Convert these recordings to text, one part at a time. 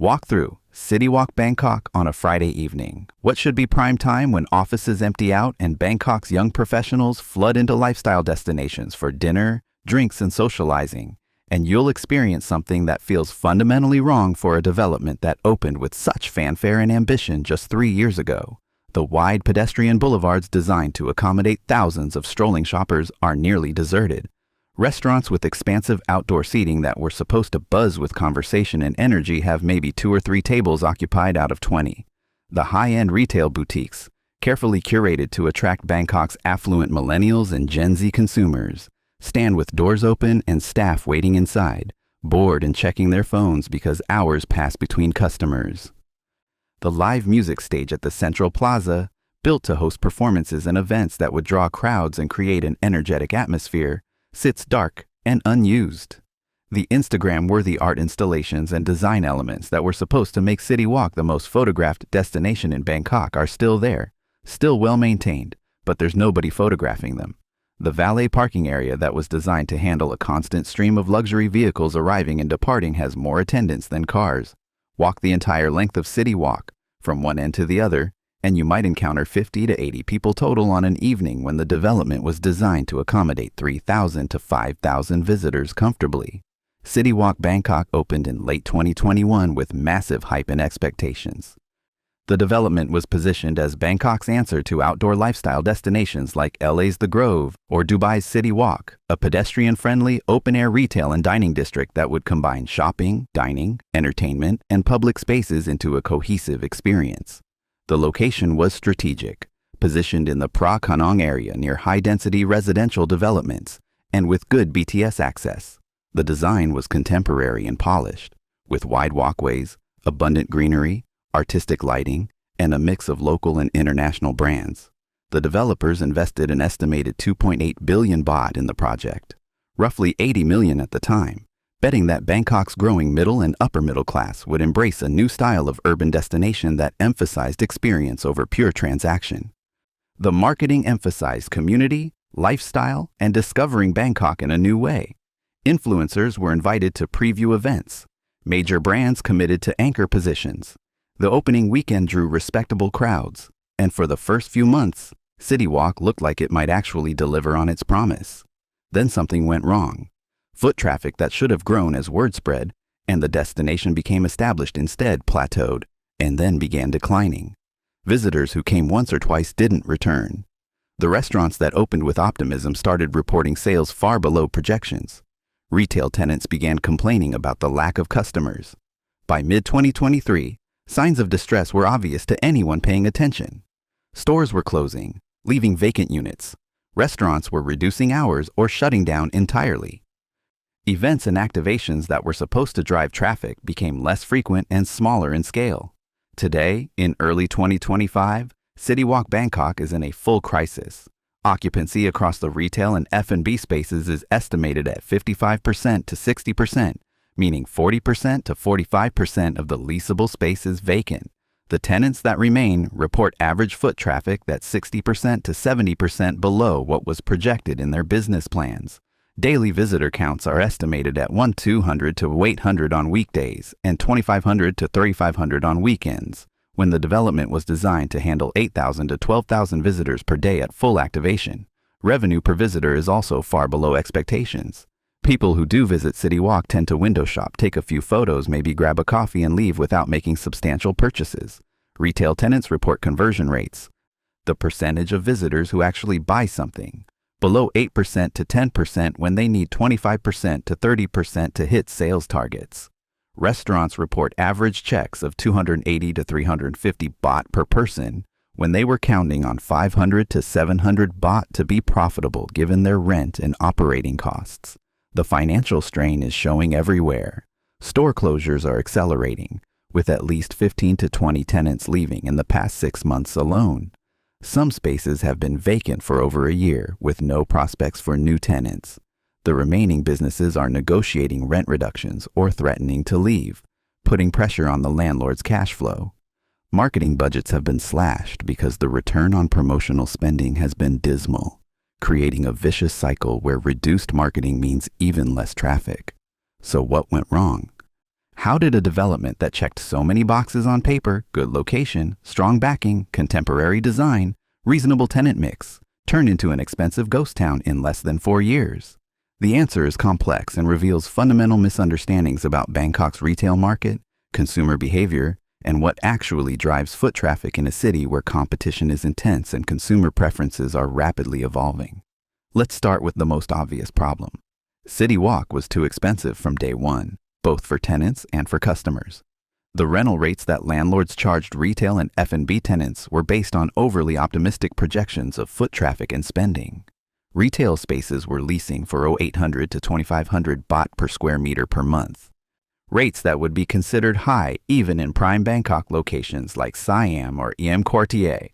Walk through City Walk Bangkok on a Friday evening. What should be prime time when offices empty out and Bangkok's young professionals flood into lifestyle destinations for dinner, drinks, and socializing? And you'll experience something that feels fundamentally wrong for a development that opened with such fanfare and ambition just 3 years ago. The wide pedestrian boulevards designed to accommodate thousands of strolling shoppers are nearly deserted. Restaurants with expansive outdoor seating that were supposed to buzz with conversation and energy have maybe 2 or 3 tables occupied out of 20. The high-end retail boutiques, carefully curated to attract Bangkok's affluent millennials and Gen Z consumers, stand with doors open and staff waiting inside, bored and checking their phones because hours pass between customers. The live music stage at the Central Plaza, built to host performances and events that would draw crowds and create an energetic atmosphere, sits dark and unused. The Instagram-worthy art installations and design elements that were supposed to make City Walk the most photographed destination in Bangkok are still there, still well-maintained, but there's nobody photographing them. The valet parking area that was designed to handle a constant stream of luxury vehicles arriving and departing has more attendants than cars. Walk the entire length of City Walk, from one end to the other, and you might encounter 50 to 80 people total on an evening when the development was designed to accommodate 3,000 to 5,000 visitors comfortably. City Walk Bangkok opened in late 2021 with massive hype and expectations. The development was positioned as Bangkok's answer to outdoor lifestyle destinations like LA's The Grove or Dubai's City Walk, a pedestrian-friendly, open-air retail and dining district that would combine shopping, dining, entertainment, and public spaces into a cohesive experience. The location was strategic, positioned in the Phra Khanong area near high-density residential developments, and with good BTS access. The design was contemporary and polished, with wide walkways, abundant greenery, artistic lighting, and a mix of local and international brands. The developers invested an estimated 2.8 billion baht in the project, roughly 80 million at the time, betting that Bangkok's growing middle and upper middle class would embrace a new style of urban destination that emphasized experience over pure transaction. The marketing emphasized community, lifestyle, and discovering Bangkok in a new way. Influencers were invited to preview events. Major brands committed to anchor positions. The opening weekend drew respectable crowds, and for the first few months, City Walk looked like it might actually deliver on its promise. Then something went wrong. Foot traffic that should have grown as word spread, and the destination became established instead plateaued, and then began declining. Visitors who came once or twice didn't return. The restaurants that opened with optimism started reporting sales far below projections. Retail tenants began complaining about the lack of customers. By mid-2023, signs of distress were obvious to anyone paying attention. Stores were closing, leaving vacant units. Restaurants were reducing hours or shutting down entirely. Events and activations that were supposed to drive traffic became less frequent and smaller in scale. Today, in early 2025, City Walk Bangkok is in a full crisis. Occupancy across the retail and F&B spaces is estimated at 55% to 60%, meaning 40% to 45% of the leasable space is vacant. The tenants that remain report average foot traffic that's 60% to 70% below what was projected in their business plans. Daily visitor counts are estimated at 1,200 to 800 on weekdays and 2,500 to 3,500 on weekends, when the development was designed to handle 8,000 to 12,000 visitors per day at full activation. Revenue per visitor is also far below expectations. People who do visit City Walk tend to window shop, take a few photos, maybe grab a coffee and leave without making substantial purchases. Retail tenants report conversion rates, the percentage of visitors who actually buy something, below 8% to 10% when they need 25% to 30% to hit sales targets. Restaurants report average checks of 280 to 350 baht per person when they were counting on 500 to 700 baht to be profitable given their rent and operating costs. The financial strain is showing everywhere. Store closures are accelerating, with at least 15 to 20 tenants leaving in the past 6 months alone. Some spaces have been vacant for over a year with no prospects for new tenants. The remaining businesses are negotiating rent reductions or threatening to leave, putting pressure on the landlord's cash flow. Marketing budgets have been slashed because the return on promotional spending has been dismal, creating a vicious cycle where reduced marketing means even less traffic. So what went wrong? How did a development that checked so many boxes on paper, good location, strong backing, contemporary design, reasonable tenant mix, turn into an expensive ghost town in less than 4 years? The answer is complex and reveals fundamental misunderstandings about Bangkok's retail market, consumer behavior, and what actually drives foot traffic in a city where competition is intense and consumer preferences are rapidly evolving. Let's start with the most obvious problem. City Walk was too expensive from day one, both for tenants and for customers. The rental rates that landlords charged retail and F&B tenants were based on overly optimistic projections of foot traffic and spending. Retail spaces were leasing for 800 to 2,500 baht per square meter per month, rates that would be considered high even in prime Bangkok locations like Siam or Em Quartier.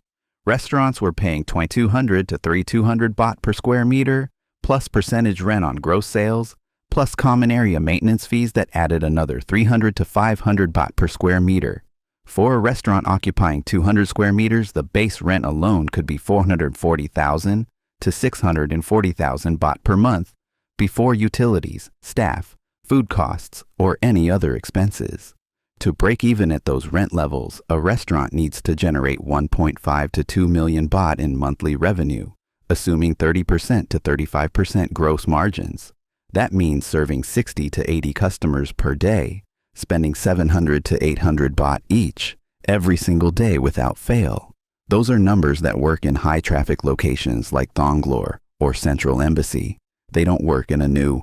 Restaurants were paying 2,200 to 3,200 baht per square meter, plus percentage rent on gross sales, plus common area maintenance fees that added another 300 to 500 baht per square meter. For a restaurant occupying 200 square meters, the base rent alone could be 440,000 to 640,000 baht per month, before utilities, staff, food costs, or any other expenses. To break even at those rent levels, a restaurant needs to generate 1.5 to 2 million baht in monthly revenue, assuming 30% to 35% gross margins. That means serving 60 to 80 customers per day, spending 700 to 800 baht each, every single day without fail. Those are numbers that work in high-traffic locations like Thonglor or Central Embassy. They don't work in a new,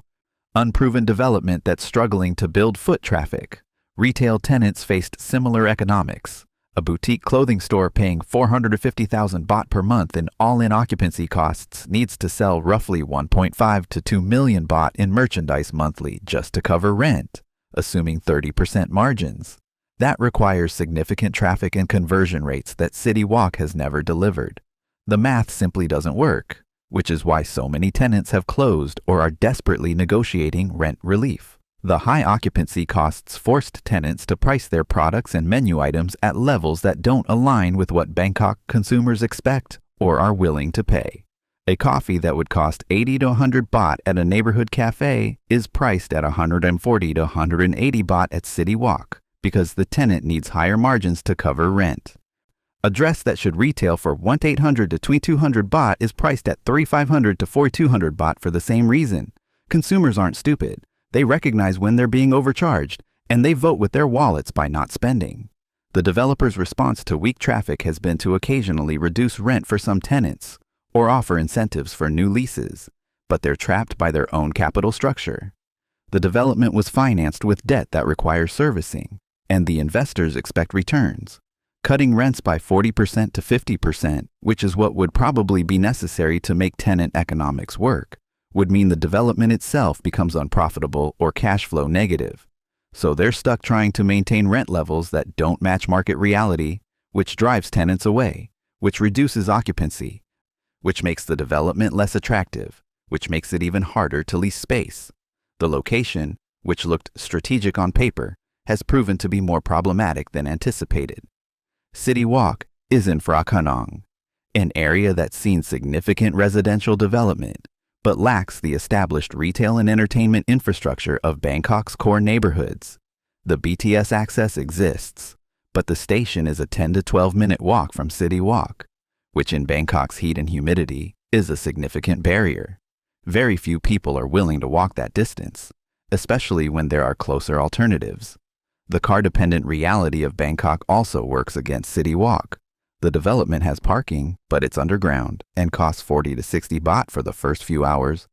unproven development that's struggling to build foot traffic. Retail tenants faced similar economics. A boutique clothing store paying 450,000 baht per month in all-in occupancy costs needs to sell roughly 1.5 to 2 million baht in merchandise monthly just to cover rent, assuming 30% margins. That requires significant traffic and conversion rates that City Walk has never delivered. The math simply doesn't work, which is why so many tenants have closed or are desperately negotiating rent relief. The high occupancy costs forced tenants to price their products and menu items at levels that don't align with what Bangkok consumers expect or are willing to pay. A coffee that would cost 80 to 100 baht at a neighborhood cafe is priced at 140 to 180 baht at City Walk because the tenant needs higher margins to cover rent. A dress that should retail for 1,800 to 2,200 baht is priced at 3,500 to 4,200 baht for the same reason. Consumers aren't stupid. They recognize when they're being overcharged, and they vote with their wallets by not spending. The developer's response to weak traffic has been to occasionally reduce rent for some tenants or offer incentives for new leases, but they're trapped by their own capital structure. The development was financed with debt that requires servicing, and the investors expect returns. Cutting rents by 40% to 50%, which is what would probably be necessary to make tenant economics work, would mean the development itself becomes unprofitable or cash flow negative. So they're stuck trying to maintain rent levels that don't match market reality, which drives tenants away, which reduces occupancy, which makes the development less attractive, which makes it even harder to lease space. The location, which looked strategic on paper, has proven to be more problematic than anticipated. City Walk is in Phra Khanong, an area that's seen significant residential development, but lacks the established retail and entertainment infrastructure of Bangkok's core neighborhoods. The BTS access exists, but the station is a 10 to 12-minute walk from City Walk, which in Bangkok's heat and humidity is a significant barrier. Very few people are willing to walk that distance, especially when there are closer alternatives. The car-dependent reality of Bangkok also works against City Walk. The development has parking, but it's underground and costs 40 to 60 baht for the first few hours,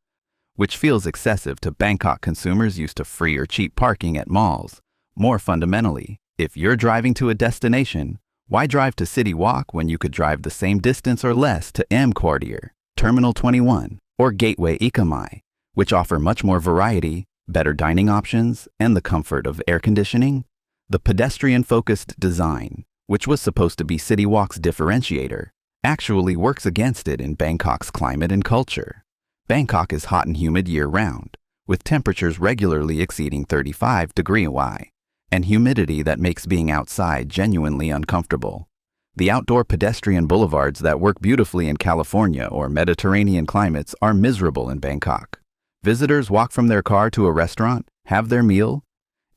which feels excessive to Bangkok consumers used to free or cheap parking at malls. More fundamentally, if you're driving to a destination, why drive to City Walk when you could drive the same distance or less to Em Quartier, Terminal 21, or Gateway Ikamai, which offer much more variety, better dining options, and the comfort of air conditioning? The pedestrian-focused design, which was supposed to be City Walk's differentiator, actually works against it in Bangkok's climate and culture. Bangkok is hot and humid year-round, with temperatures regularly exceeding 35 degrees Y, and humidity that makes being outside genuinely uncomfortable. The outdoor pedestrian boulevards that work beautifully in California or Mediterranean climates are miserable in Bangkok. Visitors walk from their car to a restaurant, have their meal,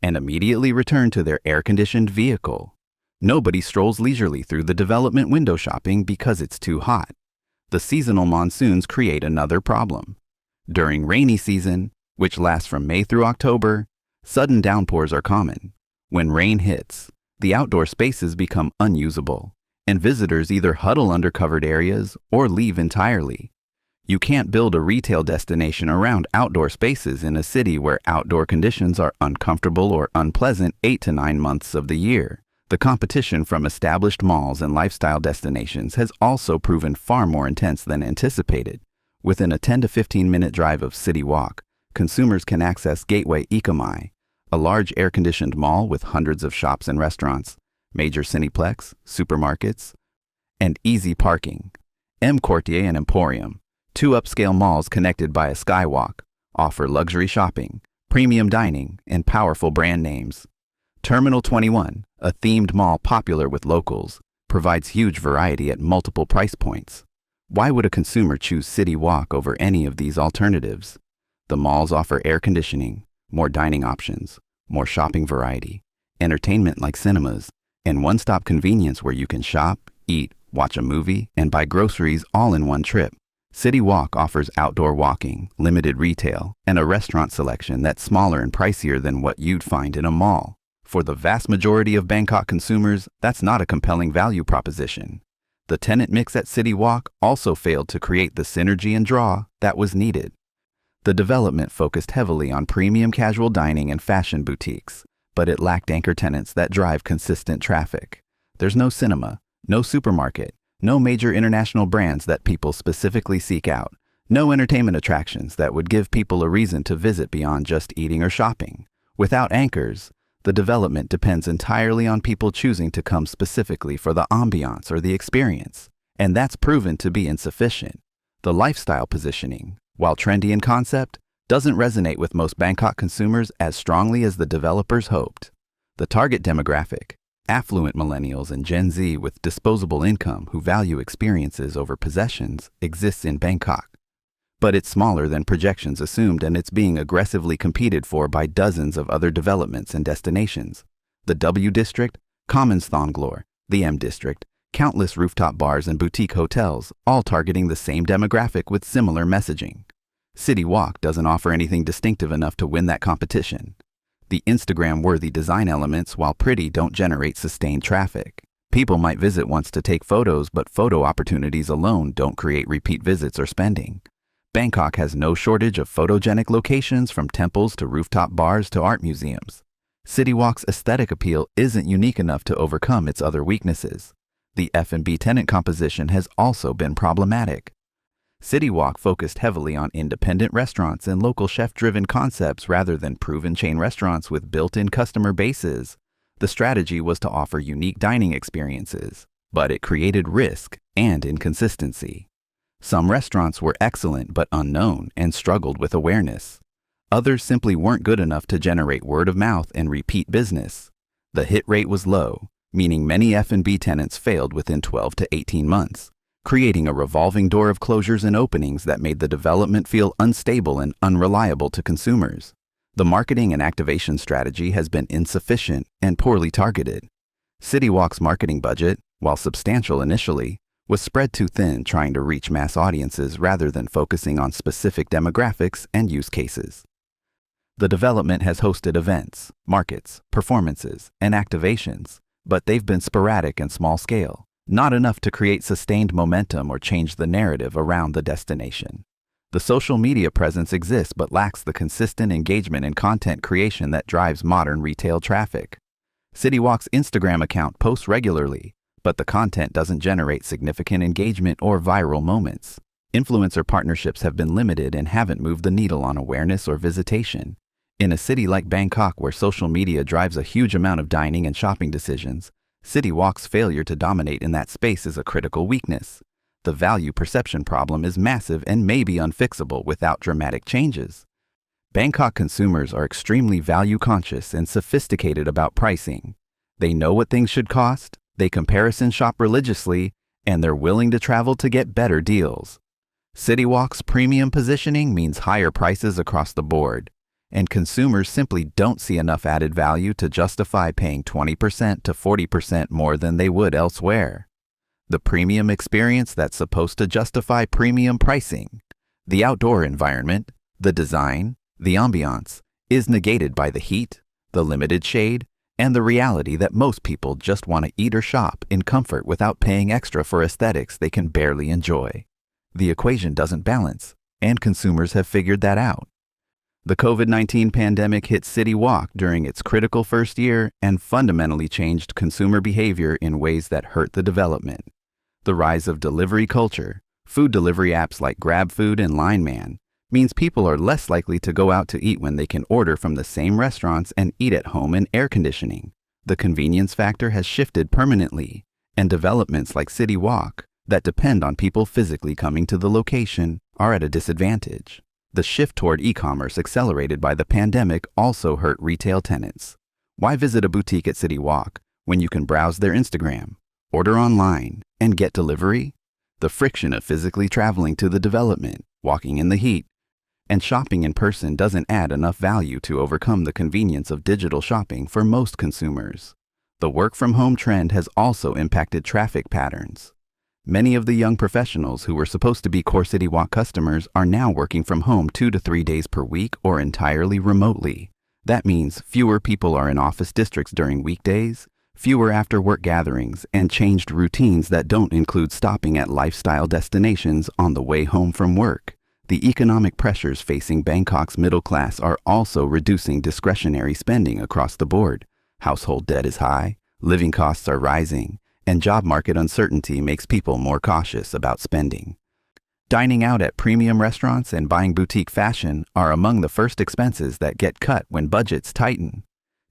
and immediately return to their air-conditioned vehicle. Nobody strolls leisurely through the development window shopping because it's too hot. The seasonal monsoons create another problem. During rainy season, which lasts from May through October, sudden downpours are common. When rain hits, the outdoor spaces become unusable, and visitors either huddle under covered areas or leave entirely. You can't build a retail destination around outdoor spaces in a city where outdoor conditions are uncomfortable or unpleasant 8 to 9 months of the year. The competition from established malls and lifestyle destinations has also proven far more intense than anticipated. Within a 10 to 15-minute drive of City Walk, consumers can access Gateway Ikamai, a large air-conditioned mall with hundreds of shops and restaurants, major cineplex, supermarkets, and easy parking. M Quartier and Emporium, two upscale malls connected by a skywalk, offer luxury shopping, premium dining, and powerful brand names. Terminal 21, a themed mall popular with locals, provides huge variety at multiple price points. Why would a consumer choose City Walk over any of these alternatives? The malls offer air conditioning, more dining options, more shopping variety, entertainment like cinemas, and one-stop convenience where you can shop, eat, watch a movie, and buy groceries all in one trip. City Walk offers outdoor walking, limited retail, and a restaurant selection that's smaller and pricier than what you'd find in a mall. For the vast majority of Bangkok consumers, that's not a compelling value proposition. The tenant mix at City Walk also failed to create the synergy and draw that was needed. The development focused heavily on premium casual dining and fashion boutiques, but it lacked anchor tenants that drive consistent traffic. There's no cinema, no supermarket, no major international brands that people specifically seek out, no entertainment attractions that would give people a reason to visit beyond just eating or shopping. Without anchors, the development depends entirely on people choosing to come specifically for the ambiance or the experience, and that's proven to be insufficient. The lifestyle positioning, while trendy in concept, doesn't resonate with most Bangkok consumers as strongly as the developers hoped. The target demographic, affluent millennials and Gen Z with disposable income who value experiences over possessions, exists in Bangkok. But it's smaller than projections assumed, and it's being aggressively competed for by dozens of other developments and destinations. The W District, Commons Thonglor, the M District, countless rooftop bars and boutique hotels, all targeting the same demographic with similar messaging. City Walk doesn't offer anything distinctive enough to win that competition. The Instagram-worthy design elements, while pretty, don't generate sustained traffic. People might visit once to take photos, but photo opportunities alone don't create repeat visits or spending. Bangkok has no shortage of photogenic locations, from temples to rooftop bars to art museums. City Walk's aesthetic appeal isn't unique enough to overcome its other weaknesses. The F&B tenant composition has also been problematic. City Walk focused heavily on independent restaurants and local chef-driven concepts rather than proven chain restaurants with built-in customer bases. The strategy was to offer unique dining experiences, but it created risk and inconsistency. Some restaurants were excellent but unknown and struggled with awareness. Others simply weren't good enough to generate word of mouth and repeat business. The hit rate was low, meaning many F&B tenants failed within 12 to 18 months. Creating a revolving door of closures and openings that made the development feel unstable and unreliable to consumers. The marketing and activation strategy has been insufficient and poorly targeted. City Walk's marketing budget, while substantial initially, was spread too thin, trying to reach mass audiences rather than focusing on specific demographics and use cases. The development has hosted events, markets, performances, and activations, but they've been sporadic and small scale. Not enough to create sustained momentum or change the narrative around the destination. The social media presence exists but lacks the consistent engagement and content creation that drives modern retail traffic. City Walk's Instagram account posts regularly, but the content doesn't generate significant engagement or viral moments. Influencer partnerships have been limited and haven't moved the needle on awareness or visitation. In a city like Bangkok, where social media drives a huge amount of dining and shopping decisions, City Walk's failure to dominate in that space is a critical weakness. The value perception problem is massive and may be unfixable without dramatic changes. Bangkok consumers are extremely value-conscious and sophisticated about pricing. They know what things should cost, they comparison shop religiously, and they're willing to travel to get better deals. City Walk's premium positioning means higher prices across the board. and consumers simply don't see enough added value to justify paying 20% to 40% more than they would elsewhere. The premium experience that's supposed to justify premium pricing, the outdoor environment, the design, the ambiance, is negated by the heat, the limited shade, and the reality that most people just want to eat or shop in comfort without paying extra for aesthetics they can barely enjoy. The equation doesn't balance, and consumers have figured that out. The COVID-19 pandemic hit City Walk during its critical first year and fundamentally changed consumer behavior in ways that hurt the development. The rise of delivery culture, food delivery apps like GrabFood and LineMan, means people are less likely to go out to eat when they can order from the same restaurants and eat at home in air conditioning. The convenience factor has shifted permanently, and developments like City Walk, that depend on people physically coming to the location, are at a disadvantage. The shift toward e-commerce accelerated by the pandemic also hurt retail tenants. Why visit a boutique at City Walk when you can browse their Instagram, order online, and get delivery? The friction of physically traveling to the development, walking in the heat, and shopping in person doesn't add enough value to overcome the convenience of digital shopping for most consumers. The work-from-home trend has also impacted traffic patterns. Many of the young professionals who were supposed to be core City Walk customers are now working from home 2 to 3 days per week or entirely remotely. That means fewer people are in office districts during weekdays, fewer after-work gatherings, and changed routines that don't include stopping at lifestyle destinations on the way home from work. The economic pressures facing Bangkok's middle class are also reducing discretionary spending across the board. Household debt is high, living costs are rising, and job market uncertainty makes people more cautious about spending. Dining out at premium restaurants and buying boutique fashion are among the first expenses that get cut when budgets tighten.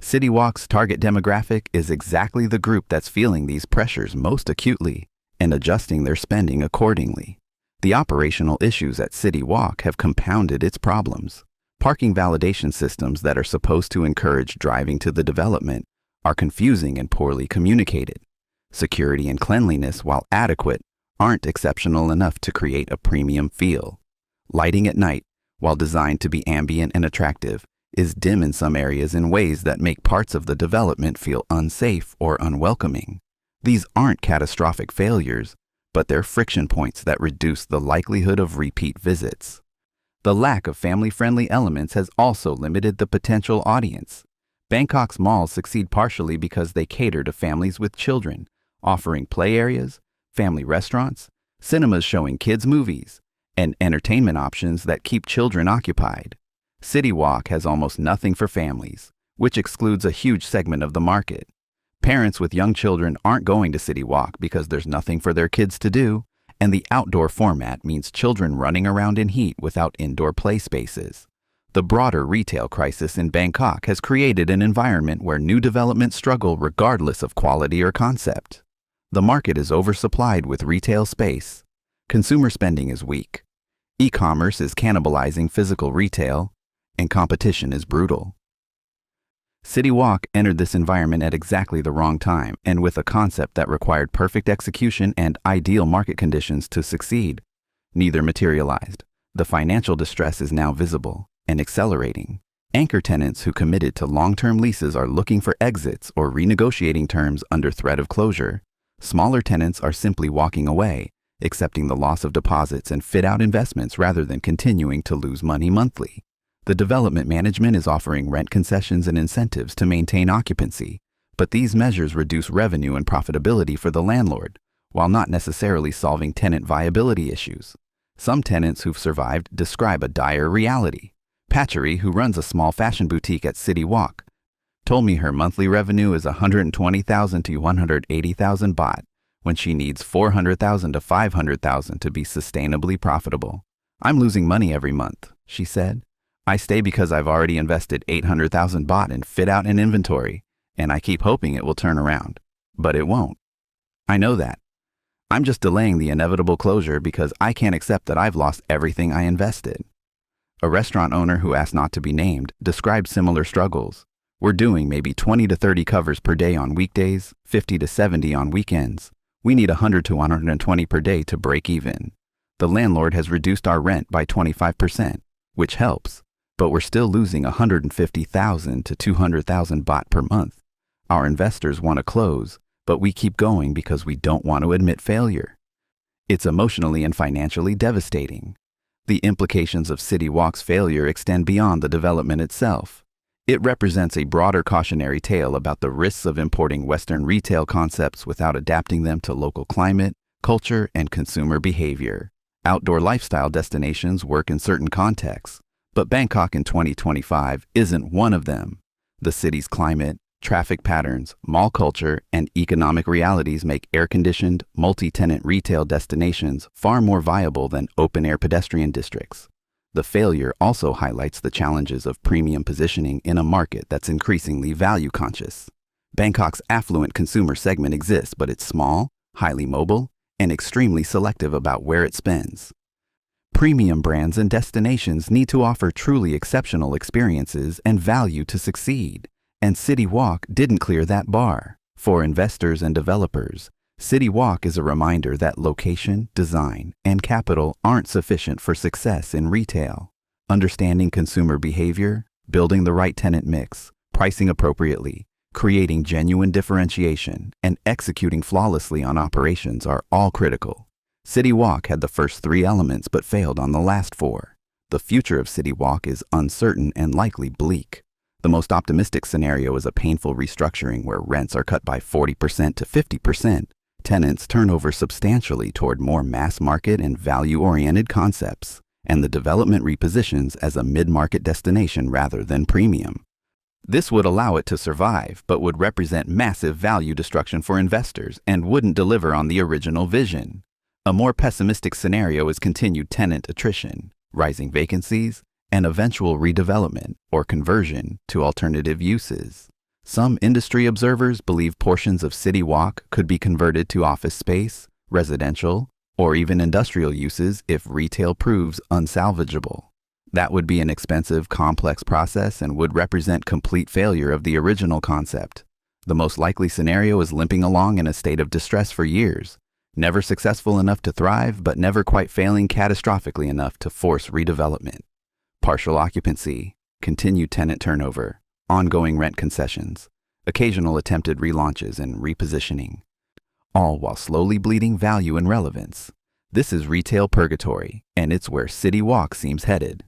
City Walk's target demographic is exactly the group that's feeling these pressures most acutely and adjusting their spending accordingly. The operational issues at City Walk have compounded its problems. Parking validation systems that are supposed to encourage driving to the development are confusing and poorly communicated. Security and cleanliness, while adequate, aren't exceptional enough to create a premium feel. Lighting at night, while designed to be ambient and attractive, is dim in some areas in ways that make parts of the development feel unsafe or unwelcoming. These aren't catastrophic failures, but they're friction points that reduce the likelihood of repeat visits. The lack of family-friendly elements has also limited the potential audience. Bangkok's malls succeed partially because they cater to families with children, offering play areas, family restaurants, cinemas showing kids' movies, and entertainment options that keep children occupied. City Walk has almost nothing for families, which excludes a huge segment of the market. Parents with young children aren't going to City Walk because there's nothing for their kids to do, and the outdoor format means children running around in heat without indoor play spaces. The broader retail crisis in Bangkok has created an environment where new developments struggle regardless of quality or concept. The market is oversupplied with retail space. Consumer spending is weak. E-commerce is cannibalizing physical retail, and competition is brutal. City Walk entered this environment at exactly the wrong time and with a concept that required perfect execution and ideal market conditions to succeed. Neither materialized. The financial distress is now visible and accelerating. Anchor tenants who committed to long-term leases are looking for exits or renegotiating terms under threat of closure. Smaller tenants are simply walking away, accepting the loss of deposits and fit-out investments rather than continuing to lose money monthly. The development management is offering rent concessions and incentives to maintain occupancy, but these measures reduce revenue and profitability for the landlord, while not necessarily solving tenant viability issues. Some tenants who've survived describe a dire reality. Patchery, who runs a small fashion boutique at City Walk, told me her monthly revenue is 120,000 to 180,000 baht, when she needs 400,000 to 500,000 to be sustainably profitable. "I'm losing money every month," she said. "I stay because I've already invested 800,000 baht in fit out and inventory, and I keep hoping it will turn around. But it won't. I know that. I'm just delaying the inevitable closure because I can't accept that I've lost everything I invested." A restaurant owner who asked not to be named described similar struggles. "We're doing maybe 20 to 30 covers per day on weekdays, 50 to 70 on weekends. We need 100 to 120 per day to break even. The landlord has reduced our rent by 25%, which helps, But we're still losing 150,000 to 200,000 baht per month. Our investors want to close, but we keep going because we don't want to admit failure. It's emotionally and financially devastating. The implications of City Walk's failure extend beyond the development itself. It represents a broader cautionary tale about the risks of importing Western retail concepts without adapting them to local climate, culture, and consumer behavior. Outdoor lifestyle destinations work in certain contexts, but Bangkok in 2025 isn't one of them. The city's climate, traffic patterns, mall culture, and economic realities make air-conditioned, multi-tenant retail destinations far more viable than open-air pedestrian districts. The failure also highlights the challenges of premium positioning in a market that's increasingly value-conscious. Bangkok's affluent consumer segment exists, but it's small, highly mobile, and extremely selective about where it spends. Premium brands and destinations need to offer truly exceptional experiences and value to succeed, and City Walk didn't clear that bar. For investors and developers, City Walk is a reminder that location, design, and capital aren't sufficient for success in retail. Understanding consumer behavior, building the right tenant mix, pricing appropriately, creating genuine differentiation, and executing flawlessly on operations are all critical. City Walk had the first three elements but failed on the last four. The future of City Walk is uncertain and likely bleak. The most optimistic scenario is a painful restructuring where rents are cut by 40% to 50%. Tenants turn over substantially toward more mass market and value-oriented concepts, and the development repositions as a mid-market destination rather than premium. This would allow it to survive, but would represent massive value destruction for investors and wouldn't deliver on the original vision. A more pessimistic scenario is continued tenant attrition, rising vacancies, and eventual redevelopment or conversion to alternative uses. Some industry observers believe portions of City Walk could be converted to office space, residential, or even industrial uses if retail proves unsalvageable. That would be an expensive, complex process and would represent complete failure of the original concept. The most likely scenario is limping along in a state of distress for years, never successful enough to thrive, but never quite failing catastrophically enough to force redevelopment. Partial occupancy, continued tenant turnover, ongoing rent concessions, occasional attempted relaunches and repositioning, all while slowly bleeding value and relevance. This is retail purgatory, and it's where City Walk seems headed.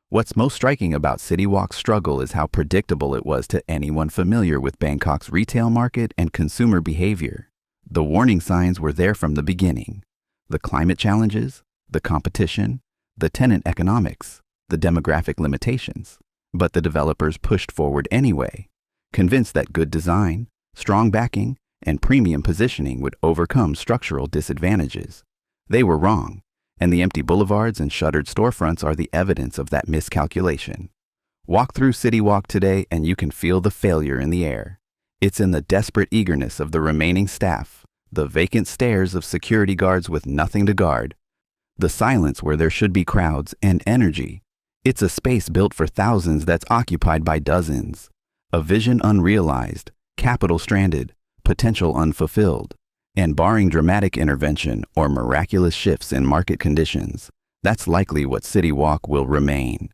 What's most striking about City Walk's struggle is how predictable it was to anyone familiar with Bangkok's retail market and consumer behavior. The warning signs were there from the beginning. The climate challenges, the competition, the tenant economics, the demographic limitations. But the developers pushed forward anyway, convinced that good design, strong backing, and premium positioning would overcome structural disadvantages. They were wrong, and the empty boulevards and shuttered storefronts are the evidence of that miscalculation. Walk through City Walk today and you can feel the failure in the air. It's in the desperate eagerness of the remaining staff, the vacant stares of security guards with nothing to guard, the silence where there should be crowds and energy. It's a space built for thousands that's occupied by dozens. A vision unrealized, capital stranded, potential unfulfilled. And barring dramatic intervention or miraculous shifts in market conditions, that's likely what City Walk will remain.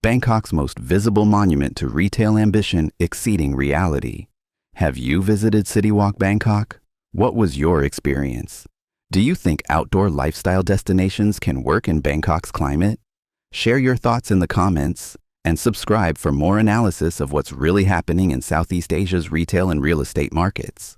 Bangkok's most visible monument to retail ambition exceeding reality. Have you visited City Walk Bangkok? What was your experience? Do you think outdoor lifestyle destinations can work in Bangkok's climate? Share your thoughts in the comments and subscribe for more analysis of what's really happening in Southeast Asia's retail and real estate markets.